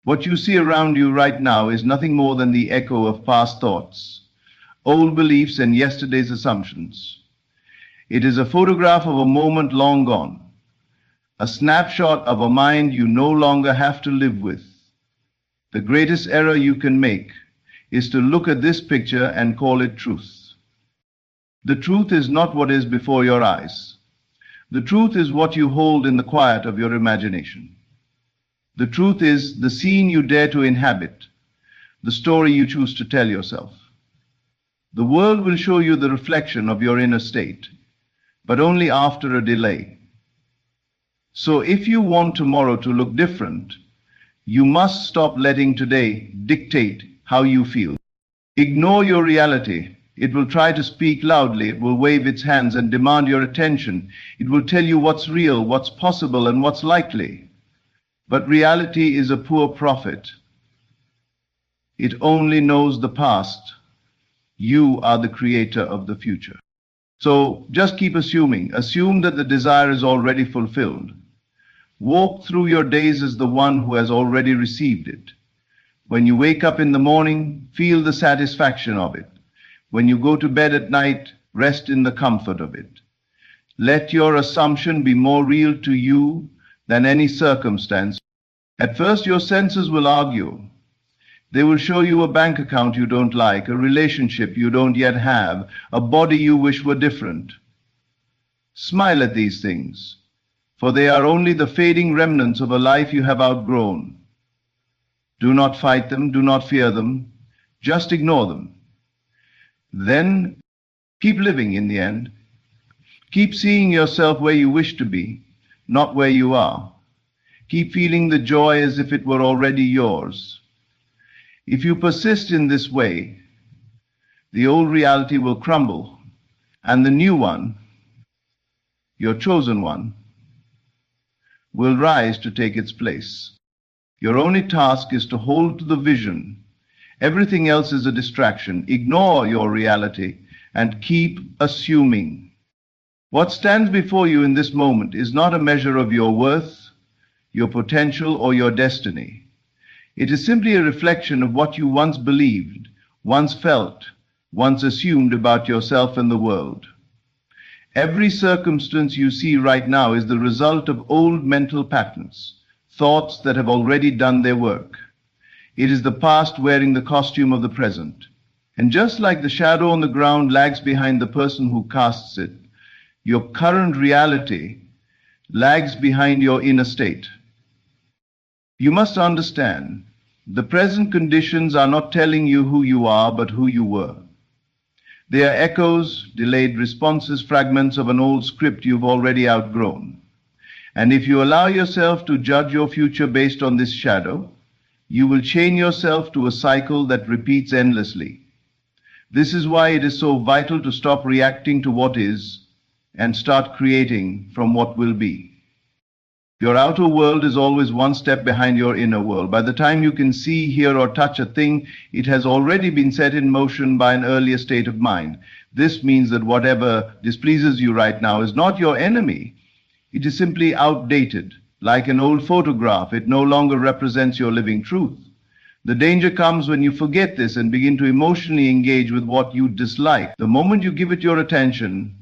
What you see around you right now is nothing more than the echo of past thoughts, old beliefs, and yesterday's assumptions. It is a photograph of a moment long gone, a snapshot of a mind you no longer have to live with. The greatest error you can make is to look at this picture and call it truth. The truth is not what is before your eyes. The truth is what you hold in the quiet of your imagination. The truth is the scene you dare to inhabit, the story you choose to tell yourself. The world will show you the reflection of your inner state, but only after a delay. So if you want tomorrow to look different, you must stop letting today dictate how you feel. Ignore your reality. It will try to speak loudly. It will wave its hands and demand your attention. It will tell you what's real, what's possible, and what's likely. But reality is a poor prophet. It only knows the past. You are the creator of the future. So just keep assuming. Assume that the desire is already fulfilled. Walk through your days as the one who has already received it. When you wake up in the morning, feel the satisfaction of it. When you go to bed at night, rest in the comfort of it. Let your assumption be more real to you than any circumstance. At first, your senses will argue. They will show you a bank account you don't like, a relationship you don't yet have, a body you wish were different. Smile at these things, for they are only the fading remnants of a life you have outgrown. Do not fight them, do not fear them, just ignore them. Then keep living in the end. Keep seeing yourself where you wish to be, not where you are. Keep feeling the joy as if it were already yours. If you persist in this way, the old reality will crumble, and the new one, your chosen one, will rise to take its place. Your only task is to hold to the vision. Everything else is a distraction. Ignore your reality and keep assuming. What stands before you in this moment is not a measure of your worth, your potential, or your destiny. It is simply a reflection of what you once believed, once felt, once assumed about yourself and the world. Every circumstance you see right now is the result of old mental patterns, thoughts that have already done their work. It is the past wearing the costume of the present. And just like the shadow on the ground lags behind the person who casts it, your current reality lags behind your inner state. You must understand, the present conditions are not telling you who you are, but who you were. They are echoes, delayed responses, fragments of an old script you've already outgrown. And if you allow yourself to judge your future based on this shadow, you will chain yourself to a cycle that repeats endlessly. This is why it is so vital to stop reacting to what is and start creating from what will be. Your outer world is always one step behind your inner world. By the time you can see, hear, or touch a thing, it has already been set in motion by an earlier state of mind. This means that whatever displeases you right now is not your enemy. It is simply outdated. Like an old photograph, it no longer represents your living truth. The danger comes when you forget this and begin to emotionally engage with what you dislike. The moment you give it your attention,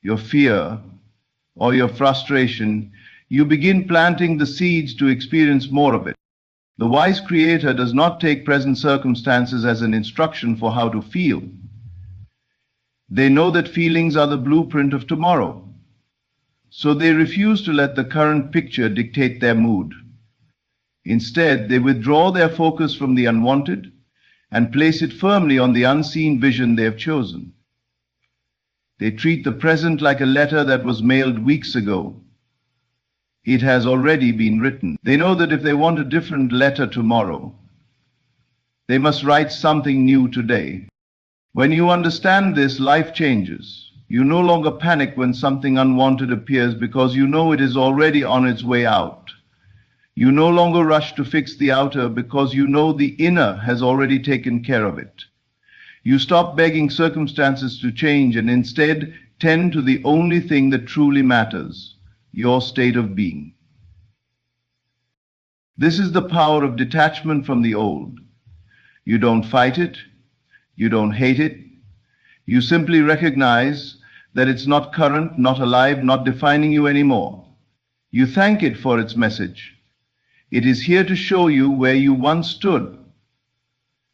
your fear, or your frustration, you begin planting the seeds to experience more of it. The wise creator does not take present circumstances as an instruction for how to feel. They know that feelings are the blueprint of tomorrow. So they refuse to let the current picture dictate their mood. Instead, they withdraw their focus from the unwanted and place it firmly on the unseen vision they have chosen. They treat the present like a letter that was mailed weeks ago. It has already been written. They know that if they want a different letter tomorrow, they must write something new today. When you understand this, life changes. You no longer panic when something unwanted appears because you know it is already on its way out. You no longer rush to fix the outer because you know the inner has already taken care of it. You stop begging circumstances to change and instead tend to the only thing that truly matters, your state of being. This is the power of detachment from the old. You don't fight it. You don't hate it. You simply recognize that it's not current, not alive, not defining you anymore. You thank it for its message. It is here to show you where you once stood.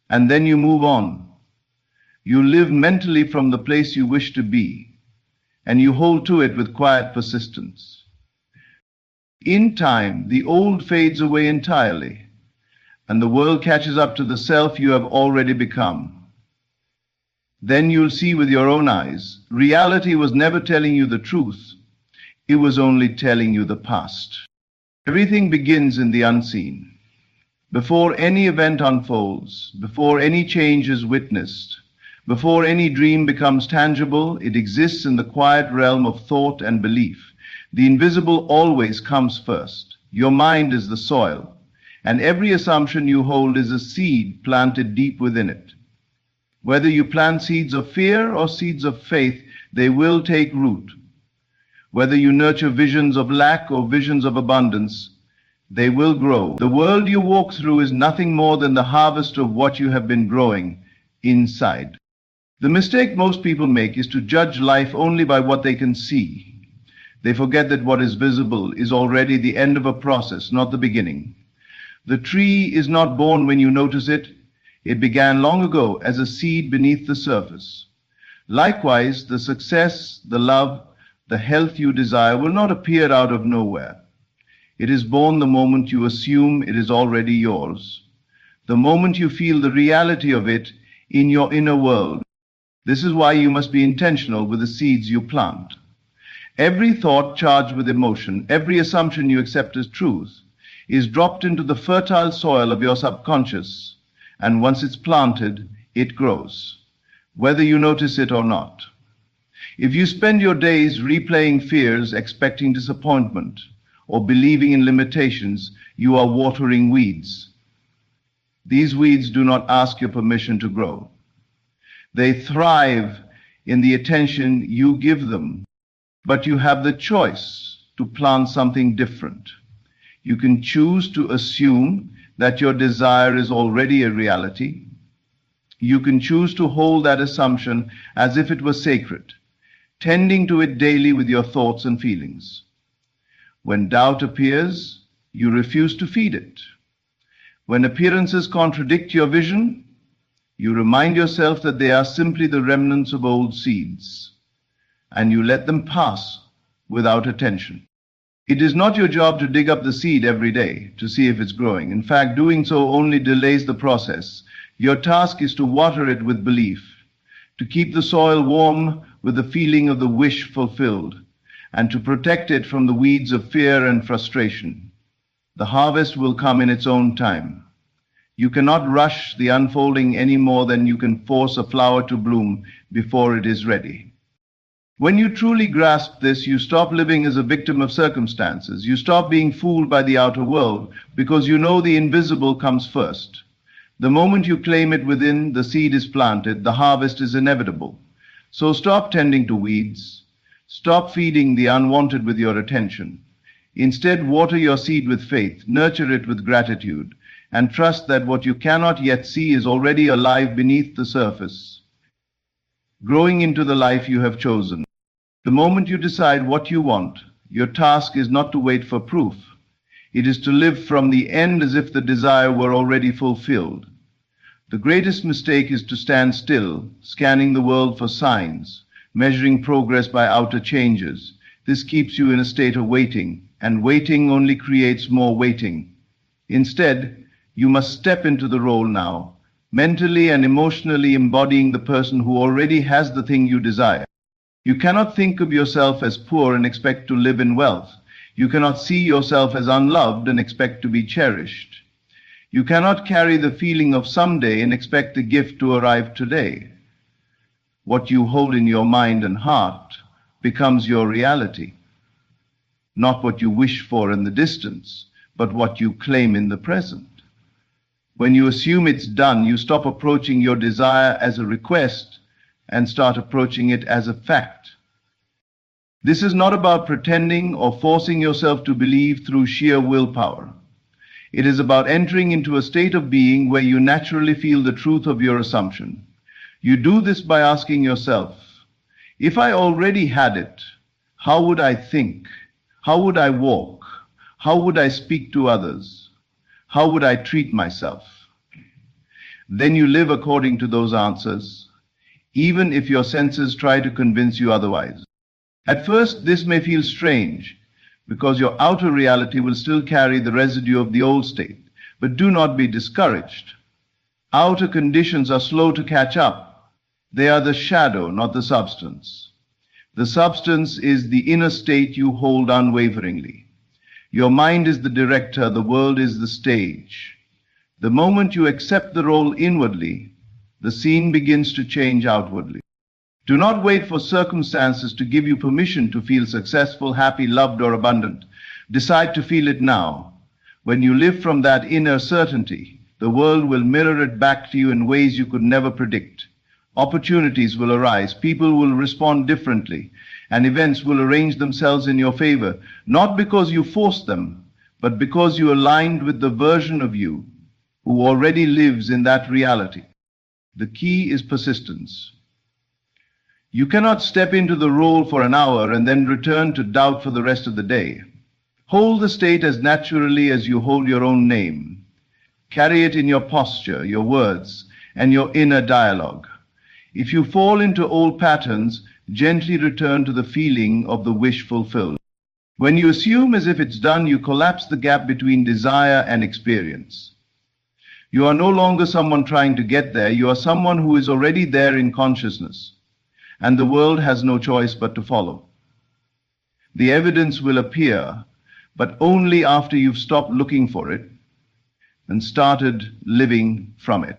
And then you move on. You live mentally from the place you wish to be, and you hold to it with quiet persistence. In time, the old fades away entirely, and the world catches up to the self you have already become. Then you'll see with your own eyes, reality was never telling you the truth. It was only telling you the past. Everything begins in the unseen. Before any event unfolds, before any change is witnessed, before any dream becomes tangible, it exists in the quiet realm of thought and belief. The invisible always comes first. Your mind is the soil, and every assumption you hold is a seed planted deep within it. Whether you plant seeds of fear or seeds of faith, they will take root. Whether you nurture visions of lack or visions of abundance, they will grow. The world you walk through is nothing more than the harvest of what you have been growing inside. The mistake most people make is to judge life only by what they can see. They forget that what is visible is already the end of a process, not the beginning. The tree is not born when you notice it. It began long ago as a seed beneath the surface. Likewise, the success, the love, the health you desire will not appear out of nowhere. It is born the moment you assume it is already yours, the moment you feel the reality of it in your inner world. This is why you must be intentional with the seeds you plant. Every thought charged with emotion, every assumption you accept as truth, is dropped into the fertile soil of your subconscious, and once it's planted, it grows, whether you notice it or not. If you spend your days replaying fears, expecting disappointment, or believing in limitations, you are watering weeds. These weeds do not ask your permission to grow. They thrive in the attention you give them, but you have the choice to plant something different. You can choose to assume that your desire is already a reality. You can choose to hold that assumption as if it were sacred, tending to it daily with your thoughts and feelings. When doubt appears, you refuse to feed it. When appearances contradict your vision, you remind yourself that they are simply the remnants of old seeds, and you let them pass without attention. It is not your job to dig up the seed every day to see if it's growing. In fact, doing so only delays the process. Your task is to water it with belief, to keep the soil warm with the feeling of the wish fulfilled, and to protect it from the weeds of fear and frustration. The harvest will come in its own time. You cannot rush the unfolding any more than you can force a flower to bloom before it is ready. When you truly grasp this, you stop living as a victim of circumstances. You stop being fooled by the outer world because you know the invisible comes first. The moment you claim it within, the seed is planted, the harvest is inevitable. So stop tending to weeds. Stop feeding the unwanted with your attention. Instead, water your seed with faith, nurture it with gratitude, and trust that what you cannot yet see is already alive beneath the surface, growing into the life you have chosen. The moment you decide what you want, your task is not to wait for proof. It is to live from the end as if the desire were already fulfilled. The greatest mistake is to stand still, scanning the world for signs, measuring progress by outer changes. This keeps you in a state of waiting, and waiting only creates more waiting. Instead, you must step into the role now, mentally and emotionally embodying the person who already has the thing you desire. You cannot think of yourself as poor and expect to live in wealth. You cannot see yourself as unloved and expect to be cherished. You cannot carry the feeling of someday and expect the gift to arrive today. What you hold in your mind and heart becomes your reality. Not what you wish for in the distance, but what you claim in the present. When you assume it's done, you stop approaching your desire as a request and start approaching it as a fact. This is not about pretending or forcing yourself to believe through sheer willpower. It is about entering into a state of being where you naturally feel the truth of your assumption. You do this by asking yourself, if I already had it, how would I think? How would I walk? How would I speak to others? How would I treat myself? Then you live according to those answers, even if your senses try to convince you otherwise. At first, this may feel strange, because your outer reality will still carry the residue of the old state. But do not be discouraged. Outer conditions are slow to catch up. They are the shadow, not the substance. The substance is the inner state you hold unwaveringly. Your mind is the director, the world is the stage. The moment you accept the role inwardly, the scene begins to change outwardly. Do not wait for circumstances to give you permission to feel successful, happy, loved, or abundant. Decide to feel it now. When you live from that inner certainty, the world will mirror it back to you in ways you could never predict. Opportunities will arise, people will respond differently, and events will arrange themselves in your favor, not because you forced them, but because you aligned with the version of you who already lives in that reality. The key is persistence. You cannot step into the role for an hour and then return to doubt for the rest of the day. Hold the state as naturally as you hold your own name. Carry it in your posture, your words, and your inner dialogue. If you fall into old patterns, gently return to the feeling of the wish fulfilled. When you assume as if it's done, you collapse the gap between desire and experience. You are no longer someone trying to get there, you are someone who is already there in consciousness. And the world has no choice but to follow. The evidence will appear, but only after you've stopped looking for it and started living from it.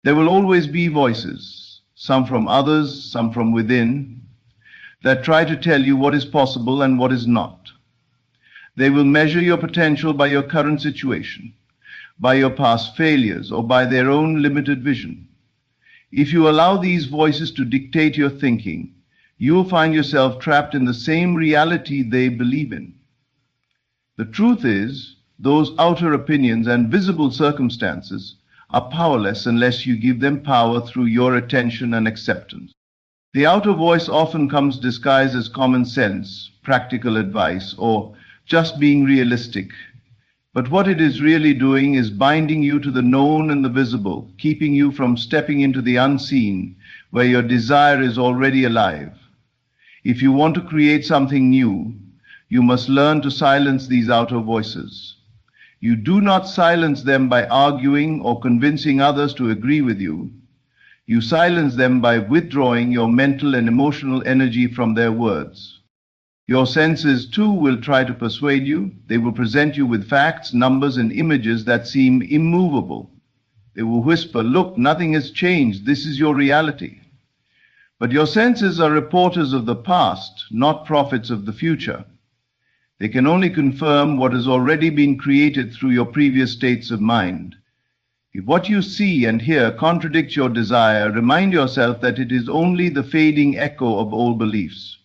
There will always be voices, some from others, some from within, that try to tell you what is possible and what is not. They will measure your potential by your current situation, by your past failures, or by their own limited vision. If you allow these voices to dictate your thinking, you will find yourself trapped in the same reality they believe in. The truth is, those outer opinions and visible circumstances are powerless unless you give them power through your attention and acceptance. The outer voice often comes disguised as common sense, practical advice, or just being realistic. But what it is really doing is binding you to the known and the visible, keeping you from stepping into the unseen, where your desire is already alive. If you want to create something new, you must learn to silence these outer voices. You do not silence them by arguing or convincing others to agree with you. You silence them by withdrawing your mental and emotional energy from their words. Your senses, too, will try to persuade you. They will present you with facts, numbers, and images that seem immovable. They will whisper, "Look, nothing has changed. This is your reality." But your senses are reporters of the past, not prophets of the future. They can only confirm what has already been created through your previous states of mind. If what you see and hear contradicts your desire, remind yourself that it is only the fading echo of old beliefs.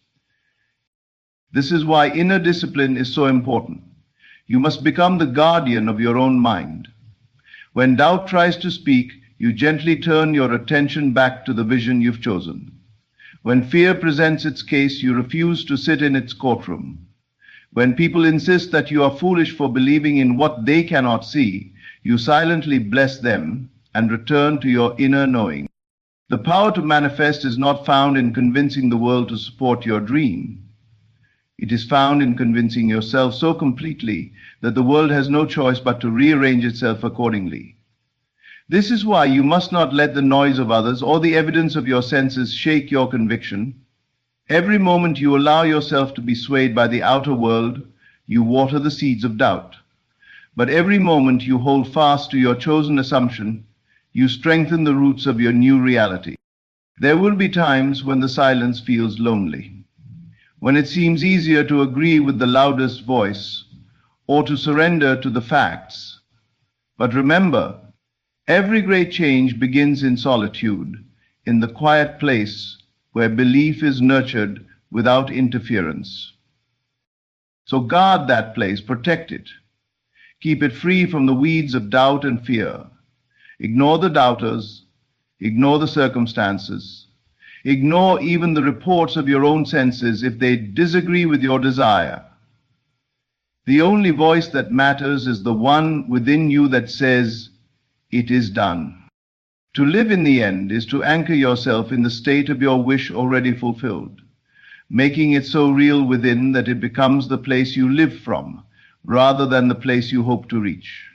This is why inner discipline is so important. You must become the guardian of your own mind. When doubt tries to speak, you gently turn your attention back to the vision you've chosen. When fear presents its case, you refuse to sit in its courtroom. When people insist that you are foolish for believing in what they cannot see, you silently bless them and return to your inner knowing. The power to manifest is not found in convincing the world to support your dream. It is found in convincing yourself so completely that the world has no choice but to rearrange itself accordingly. This is why you must not let the noise of others or the evidence of your senses shake your conviction. Every moment you allow yourself to be swayed by the outer world, you water the seeds of doubt. But every moment you hold fast to your chosen assumption, you strengthen the roots of your new reality. There will be times when the silence feels lonely, when it seems easier to agree with the loudest voice or to surrender to the facts. But remember, every great change begins in solitude, in the quiet place where belief is nurtured without interference. So guard that place, protect it. Keep it free from the weeds of doubt and fear. Ignore the doubters. Ignore the circumstances. Ignore even the reports of your own senses if they disagree with your desire. The only voice that matters is the one within you that says, "It is done." To live in the end is to anchor yourself in the state of your wish already fulfilled, making it so real within that it becomes the place you live from, rather than the place you hope to reach.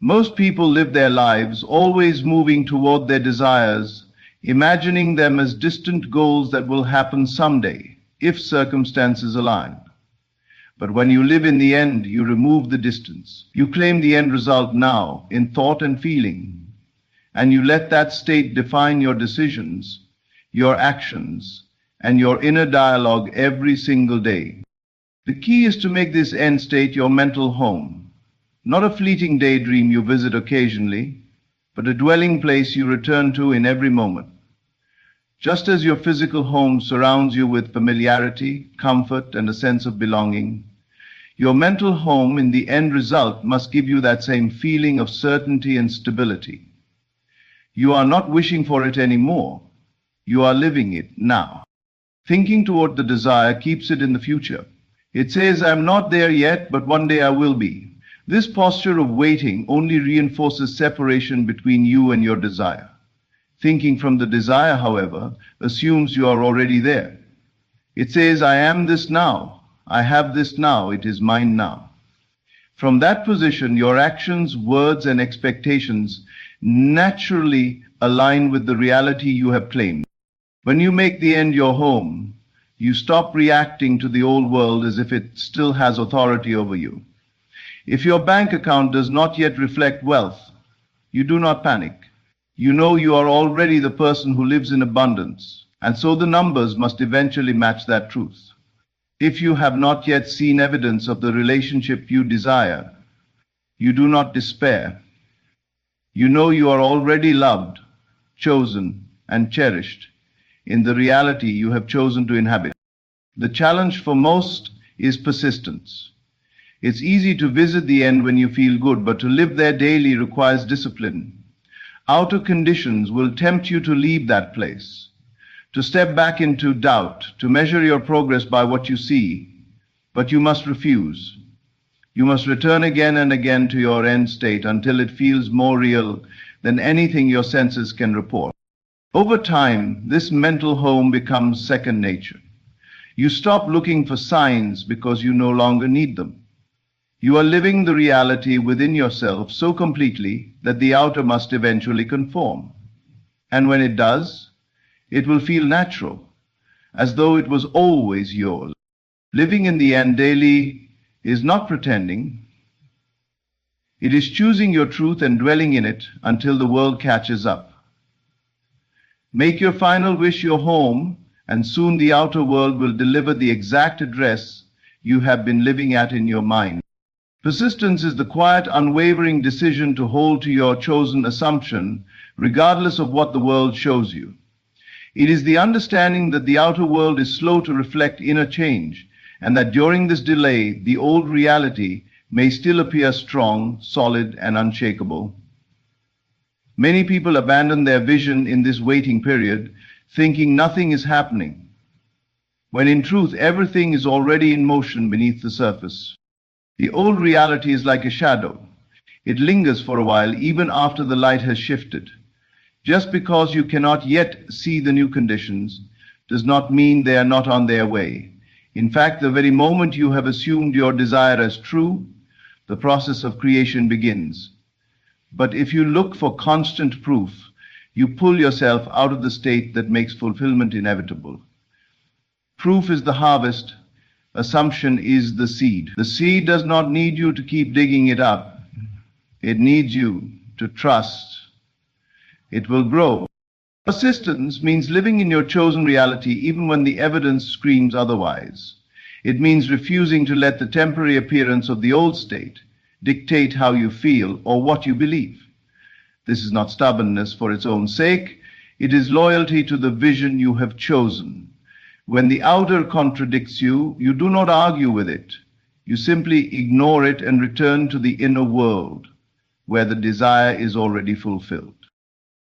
Most people live their lives always moving toward their desires, imagining them as distant goals that will happen someday, if circumstances align. But when you live in the end, you remove the distance. You claim the end result now, in thought and feeling, and you let that state define your decisions, your actions, and your inner dialogue every single day. The key is to make this end state your mental home, not a fleeting daydream you visit occasionally, but a dwelling place you return to in every moment. Just as your physical home surrounds you with familiarity, comfort, and a sense of belonging, your mental home in the end result must give you that same feeling of certainty and stability. You are not wishing for it anymore. You are living it now. Thinking toward the desire keeps it in the future. It says, "I'm not there yet, but one day I will be." This posture of waiting only reinforces separation between you and your desire. Thinking from the desire, however, assumes you are already there. It says, "I am this now. I have this now. It is mine now." From that position, your actions, words, and expectations naturally align with the reality you have claimed. When you make the end your home, you stop reacting to the old world as if it still has authority over you. If your bank account does not yet reflect wealth, you do not panic. You know you are already the person who lives in abundance, and so the numbers must eventually match that truth. If you have not yet seen evidence of the relationship you desire, you do not despair. You know you are already loved, chosen, and cherished in the reality you have chosen to inhabit. The challenge for most is persistence. It's easy to visit the end when you feel good, but to live there daily requires discipline. Outer conditions will tempt you to leave that place, to step back into doubt, to measure your progress by what you see, but you must refuse. You must return again and again to your end state until it feels more real than anything your senses can report. Over time, this mental home becomes second nature. You stop looking for signs because you no longer need them. You are living the reality within yourself so completely that the outer must eventually conform. And when it does, it will feel natural, as though it was always yours. Living in the end daily is not pretending. It is choosing your truth and dwelling in it until the world catches up. Make your final wish your home, and soon the outer world will deliver the exact address you have been living at in your mind. Persistence is the quiet, unwavering decision to hold to your chosen assumption, regardless of what the world shows you. It is the understanding that the outer world is slow to reflect inner change, and that during this delay, the old reality may still appear strong, solid, and unshakable. Many people abandon their vision in this waiting period, thinking nothing is happening, when in truth everything is already in motion beneath the surface. The old reality is like a shadow. It lingers for a while even after the light has shifted. Just because you cannot yet see the new conditions does not mean they are not on their way. In fact, the very moment you have assumed your desire as true, the process of creation begins. But if you look for constant proof, you pull yourself out of the state that makes fulfillment inevitable. Proof is the harvest. Assumption is the seed. The seed does not need you to keep digging it up. It needs you to trust. It will grow. Persistence means living in your chosen reality even when the evidence screams otherwise. It means refusing to let the temporary appearance of the old state dictate how you feel or what you believe. This is not stubbornness for its own sake. It is loyalty to the vision you have chosen. When the outer contradicts you, you do not argue with it. You simply ignore it and return to the inner world, where the desire is already fulfilled.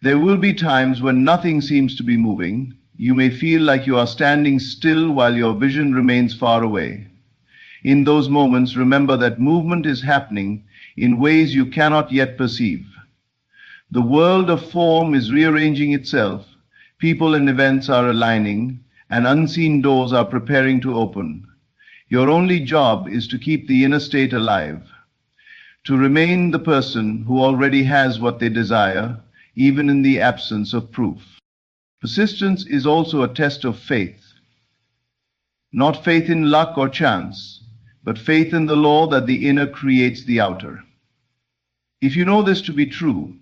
There will be times when nothing seems to be moving. You may feel like you are standing still while your vision remains far away. In those moments, remember that movement is happening in ways you cannot yet perceive. The world of form is rearranging itself, people and events are aligning, and unseen doors are preparing to open. Your only job is to keep the inner state alive, to remain the person who already has what they desire, even in the absence of proof. Persistence is also a test of faith. Not faith in luck or chance, but faith in the law that the inner creates the outer. If you know this to be true,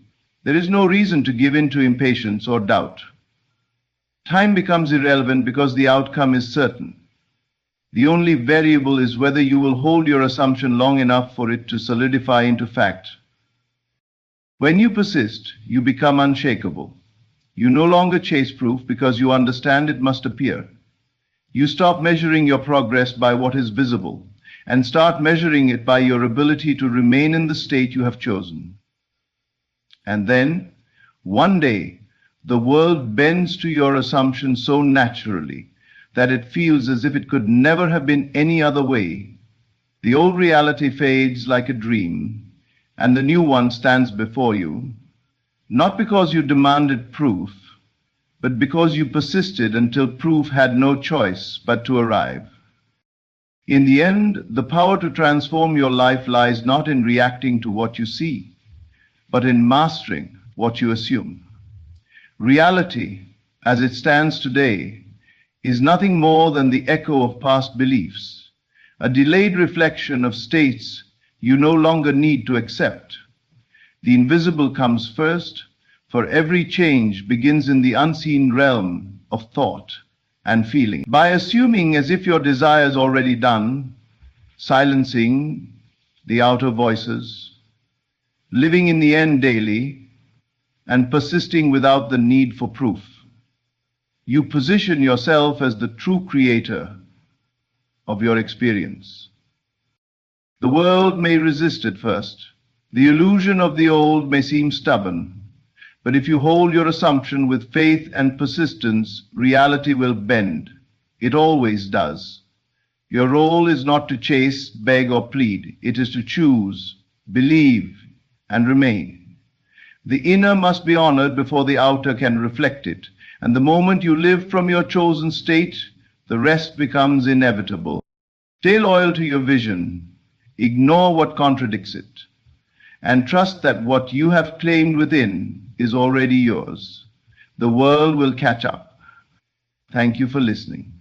there is no reason to give in to impatience or doubt. Time becomes irrelevant because the outcome is certain. The only variable is whether you will hold your assumption long enough for it to solidify into fact. When you persist, you become unshakable. You no longer chase proof because you understand it must appear. You stop measuring your progress by what is visible and start measuring it by your ability to remain in the state you have chosen. And then, one day, the world bends to your assumption so naturally that it feels as if it could never have been any other way. The old reality fades like a dream, and the new one stands before you, not because you demanded proof, but because you persisted until proof had no choice but to arrive. In the end, the power to transform your life lies not in reacting to what you see, but in mastering what you assume. Reality, as it stands today, is nothing more than the echo of past beliefs, a delayed reflection of states you no longer need to accept. The invisible comes first, for every change begins in the unseen realm of thought and feeling. By assuming as if your desire is already done, silencing the outer voices, living in the end daily, and persisting without the need for proof, you position yourself as the true creator of your experience. The world may resist at first. The illusion of the old may seem stubborn, but if you hold your assumption with faith and persistence, reality will bend. It always does. Your role is not to chase, beg, or plead. It is to choose, believe, and remain. The inner must be honored before the outer can reflect it, and the moment you live from your chosen state, the rest becomes inevitable. Stay loyal to your vision, ignore what contradicts it, and trust that what you have claimed within is already yours. The world will catch up. Thank you for listening.